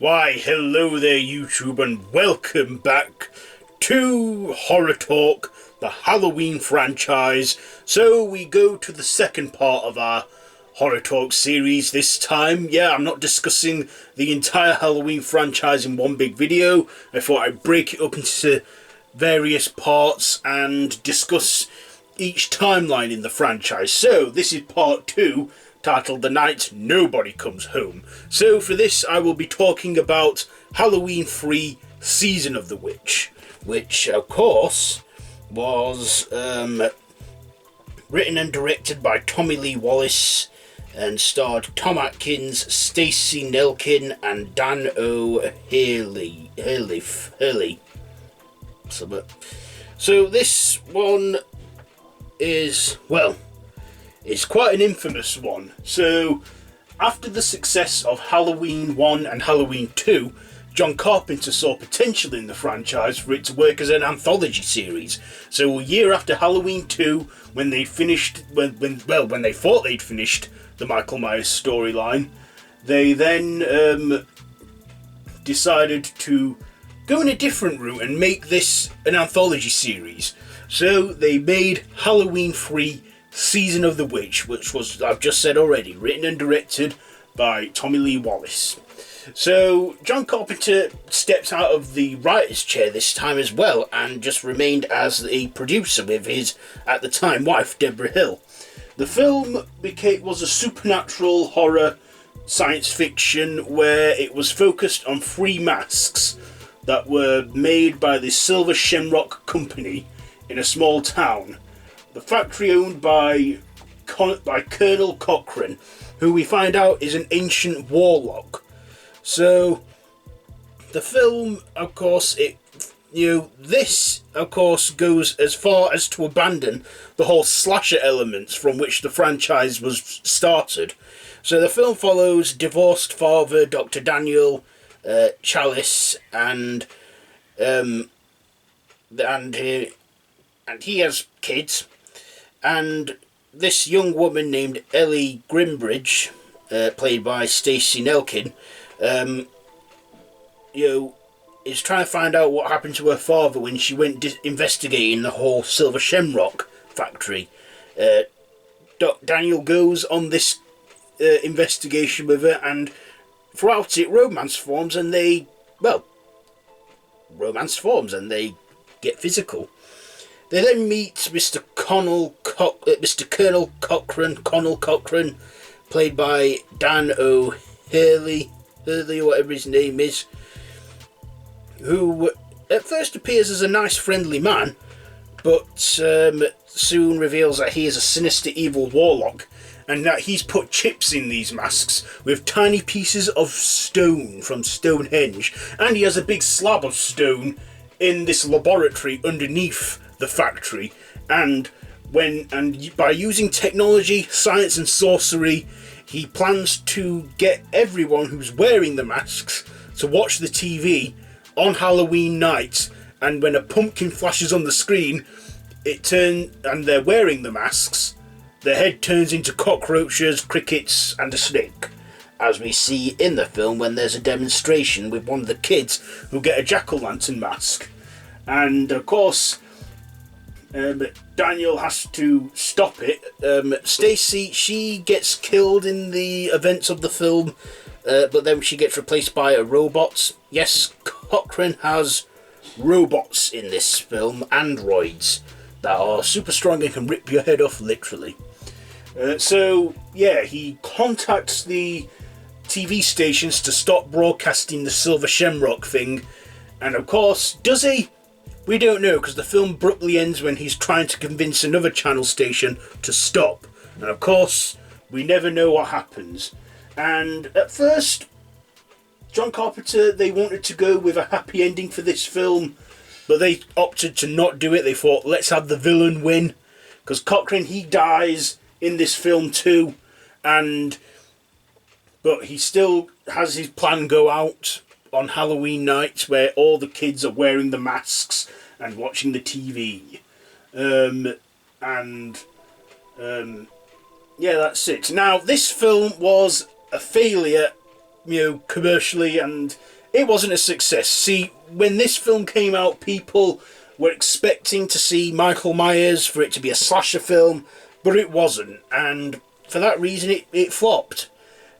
Why, hello there YouTube, and welcome back to Horror Talk, the Halloween franchise. So we go to the second part of our Horror Talk series this time. Yeah, I'm not discussing the entire Halloween franchise in one big video. I thought I'd break it up into various parts and discuss each timeline in the franchise. So this is part 2, titled The Night Nobody Comes Home. So for this I will be talking about Halloween 3 Season of the Witch, which of course was written and directed by Tommy Lee Wallace and starred Tom Atkins, Stacey Nelkin and Dan O'Haley. So this one is, well, it's quite an infamous one. So, after the success of Halloween 1 and Halloween 2, John Carpenter saw potential in the franchise for it to work as an anthology series. So, a year after Halloween 2, when they finished, when they thought they'd finished the Micheal Myers storyline, they then decided to go in a different route and make this an anthology series. So, they made Halloween 3 Season of the Witch, which was, I've just said already, written and directed by Tommy Lee Wallace. So John Carpenter stepped out of the writer's chair this time as well and just remained as a producer with his, at the time, wife, Deborah Hill. The film was a supernatural horror science fiction where it was focused on 3 masks that were made by the Silver Shamrock Company in a small town. The factory owned by Colonel Cochrane, who we find out is an ancient warlock. So, the film, of course, this, of course, goes as far as to abandon the whole slasher elements from which the franchise was started. So the film follows divorced father, Dr. Daniel Chalice, and he has kids. And this young woman named Ellie Grimbridge, played by Stacey Nelkin, is trying to find out what happened to her father when she went investigating the whole Silver Shamrock factory. Daniel goes on this investigation with her, and throughout it, romance forms, and they get physical. They then meet Mr. Colonel Cochrane, played by Dan O'Haley, or whatever his name is, who at first appears as a nice, friendly man, but soon reveals that he is a sinister, evil warlock, and that he's put chips in these masks with tiny pieces of stone from Stonehenge, and he has a big slab of stone in this laboratory underneath the factory, and by using technology, science and sorcery, he plans to get everyone who's wearing the masks to watch the TV on Halloween night, and when a pumpkin flashes on the screen, and they're wearing the masks, their head turns into cockroaches, crickets and a snake, as we see in the film when there's a demonstration with one of the kids who get a jack-o'-lantern mask. And of course, Daniel has to stop it. Stacey, she gets killed in the events of the film, but then she gets replaced by a robot. Yes, Cochrane has robots in this film, androids, that are super strong and can rip your head off, literally. So, yeah, he contacts the TV stations to stop broadcasting the Silver Shamrock thing, and of course, does he? We don't know, because the film abruptly ends when he's trying to convince another channel station to stop. And of course, we never know what happens. And at first, John Carpenter, they wanted to go with a happy ending for this film, but they opted to not do it. They thought, let's have the villain win, because Cochrane, he dies in this film too, but he still has his plan go out on Halloween night where all the kids are wearing the masks and watching the TV. Yeah, that's it. Now, this film was a failure commercially, and it wasn't a success. See, when this film came out, people were expecting to see Micheal Myers, for it to be a slasher film, but it wasn't, and for that reason it flopped.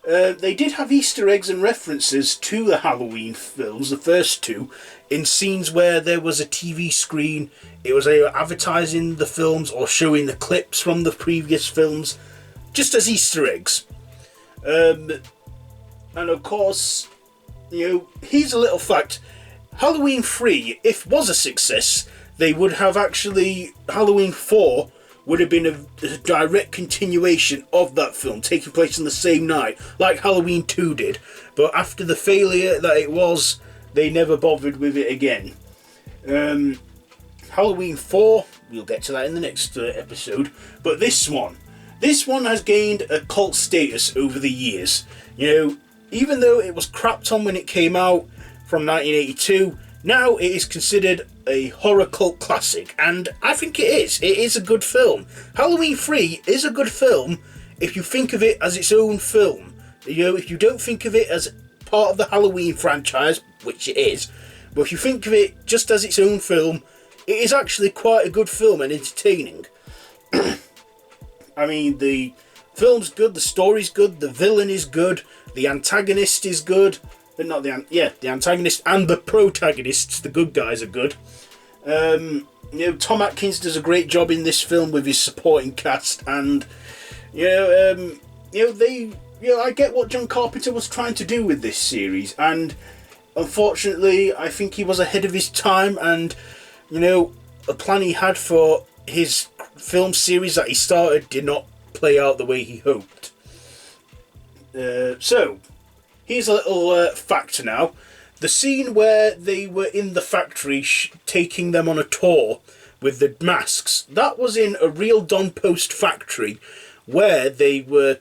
They did have Easter eggs and references to the Halloween films, the first two, in scenes where there was a TV screen. It was either advertising the films or showing the clips from the previous films, just as Easter eggs. And of course, here's a little fact. Halloween 3, if was a success, they would have actually... Halloween 4 would have been a direct continuation of that film, taking place on the same night, like Halloween 2 did. But after the failure that it was, they never bothered with it again. Halloween 4, we'll get to that in the next episode. But this one has gained a cult status over the years. Even though it was crapped on when it came out from 1982, now it is considered a horror cult classic, and I think it is. It is a good film. Halloween 3 is a good film if you think of it as its own film. If you don't think of it as part of the Halloween franchise, which it is, but if you think of it just as its own film, it is actually quite a good film and entertaining. I mean, the film's good, the story's good, the villain is good, the antagonist is good. But not the antagonist and the protagonists, the good guys, are good. Tom Atkins does a great job in this film with his supporting cast, and I get what John Carpenter was trying to do with this series, and unfortunately, I think he was ahead of his time, and a plan he had for his film series that he started did not play out the way he hoped. So. Here's a little fact now. The scene where they were in the factory taking them on a tour with the masks, that was in a real Don Post factory where they were,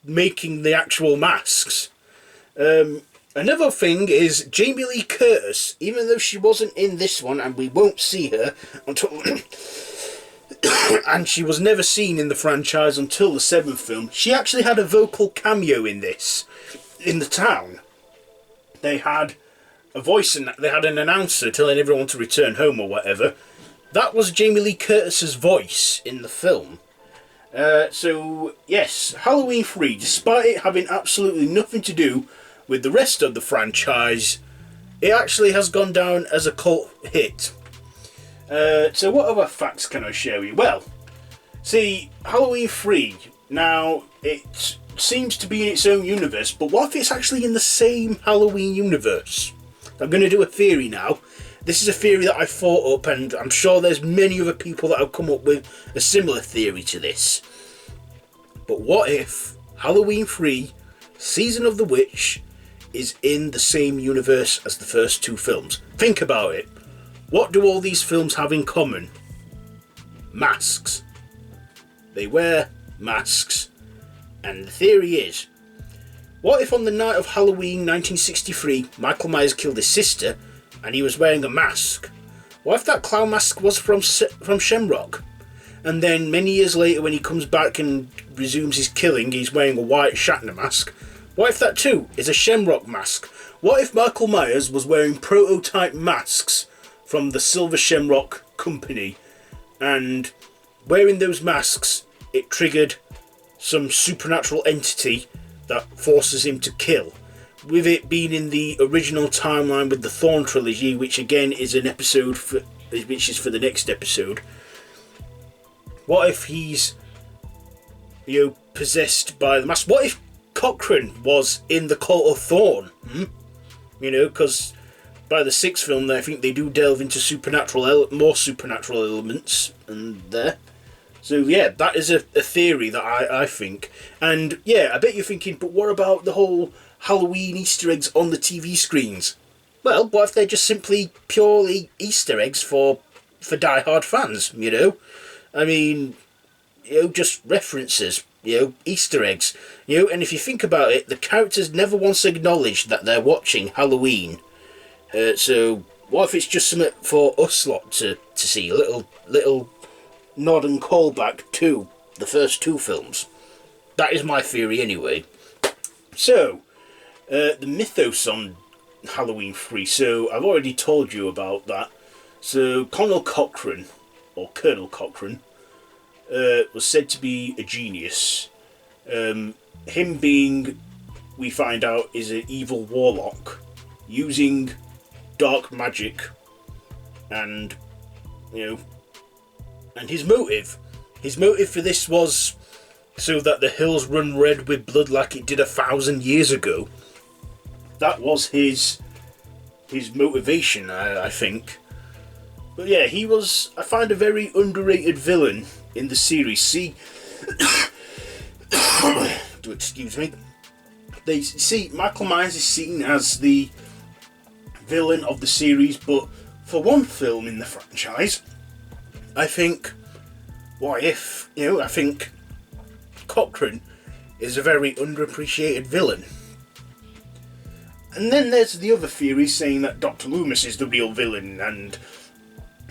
making the actual masks. Another thing is Jamie Lee Curtis, even though she wasn't in this one, and we won't see her until... and she was never seen in the franchise until the 7th film. She actually had a vocal cameo in this, in the town. They had a voice, and they had an announcer telling everyone to return home or whatever. That was Jamie Lee Curtis's voice in the film. So, yes, Halloween 3, despite it having absolutely nothing to do with the rest of the franchise, it actually has gone down as a cult hit. So what other facts can I show you? Well, see, Halloween 3, now, it seems to be in its own universe, but what if it's actually in the same Halloween universe? I'm going to do a theory now. This is a theory that I thought up, and I'm sure there's many other people that have come up with a similar theory to this. But what if Halloween 3, Season of the Witch, is in the same universe as the first two films? Think about it. What do all these films have in common? Masks. They wear masks. And the theory is, what if on the night of Halloween 1963, Micheal Myers killed his sister and he was wearing a mask? What if that clown mask was from Shamrock? And then many years later, when he comes back and resumes his killing, he's wearing a white Shatner mask. What if that too is a Shamrock mask? What if Micheal Myers was wearing prototype masks from the Silver Shamrock Company, and wearing those masks, it triggered some supernatural entity that forces him to kill, with it being in the original timeline with the Thorn trilogy, which again is an episode which is for the next episode. What if he's possessed by the mask? What if Cochrane was in the Cult of Thorn? Because by the 6th film, I think they do delve into more supernatural elements and there. So yeah, that is a theory that I think. And yeah, I bet you're thinking, but what about the whole Halloween Easter eggs on the TV screens? Well, what if they're just simply purely Easter eggs for die-hard fans, I mean, just references, Easter eggs. And if you think about it, the characters never once acknowledged that they're watching Halloween. So what if it's just something for us lot to see, a little nod and callback to the first two films? That is my theory anyway. So, the mythos on Halloween 3. So, I've already told you about that. So, Colonel Cochrane, or Colonel Cochrane, was said to be a genius. Him being, we find out, is an evil warlock, using dark magic, and, and his motive for this was so that the hills run red with blood like it did 1,000 years ago. That was his motivation, I think. But yeah, he was, I find, a very underrated villain in the series. See, do excuse me. Micheal Myers is seen as the villain of the series, but for one film in the franchise, I think, I think Cochrane is a very underappreciated villain. And then there's the other theory saying that Dr. Loomis is the real villain and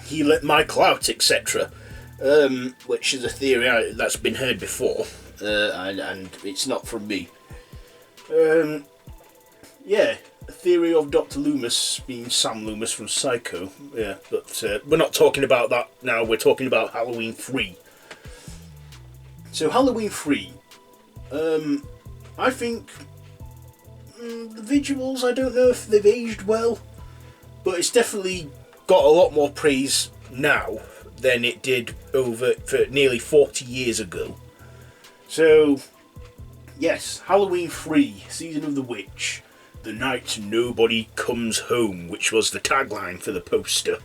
he let Michael out, etc. Which is a theory that's been heard before, and it's not from me. Yeah, a theory of Dr. Loomis being Sam Loomis from Psycho. Yeah, but we're not talking about that now. We're talking about Halloween 3. So Halloween 3, I think the visuals, I don't know if they've aged well, but it's definitely got a lot more praise now than it did for nearly 40 years ago. So, yes, Halloween 3, Season of the Witch, the night nobody comes home, which was the tagline for the poster.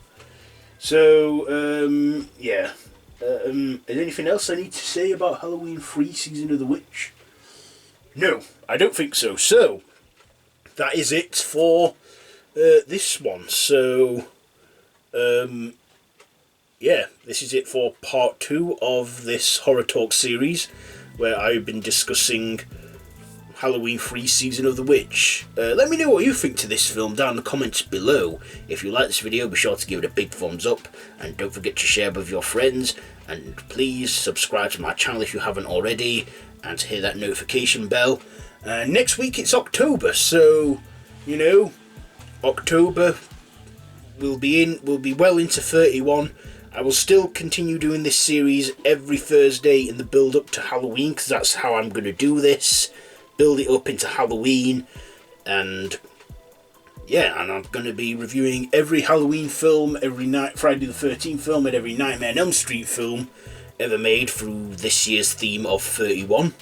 So, yeah. Is there anything else I need to say about Halloween 3, Season of the Witch? No, I don't think so. So, that is it for this one. So, yeah, this is it for part 2 of this Horror Talk series, where I've been discussing Halloween 3 Season of the Witch. Let me know what you think to this film down in the comments below. If you like this video, be sure to give it a big thumbs up, and don't forget to share with your friends, and please subscribe to my channel if you haven't already, and to hit that notification bell. Next week it's October, so, October we'll be well into 31. I will still continue doing this series every Thursday in the build up to Halloween, because that's how I'm going to do this. Build it up into Halloween, and yeah, and I'm going to be reviewing every Halloween film, every Friday the 13th film, and every Nightmare on Elm Street film ever made through this year's theme of 31.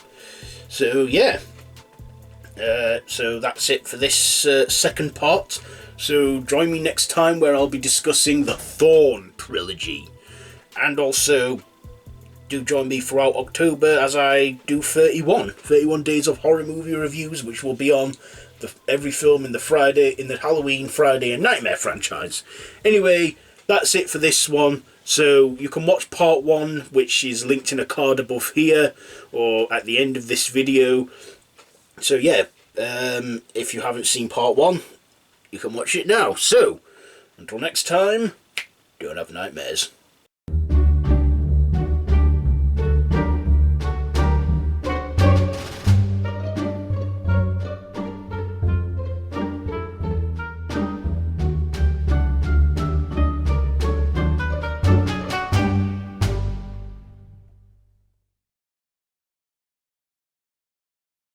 So yeah, so that's it for this second part. So join me next time, where I'll be discussing the Thorn trilogy, and also do join me throughout October as I do 31 days of horror movie reviews, which will be on every film in the Halloween, Friday and Nightmare franchise. Anyway, that's it for this one. So you can watch part 1, which is linked in a card above here or at the end of this video. So yeah, if you haven't seen part 1, you can watch it now. So until next time, don't have nightmares.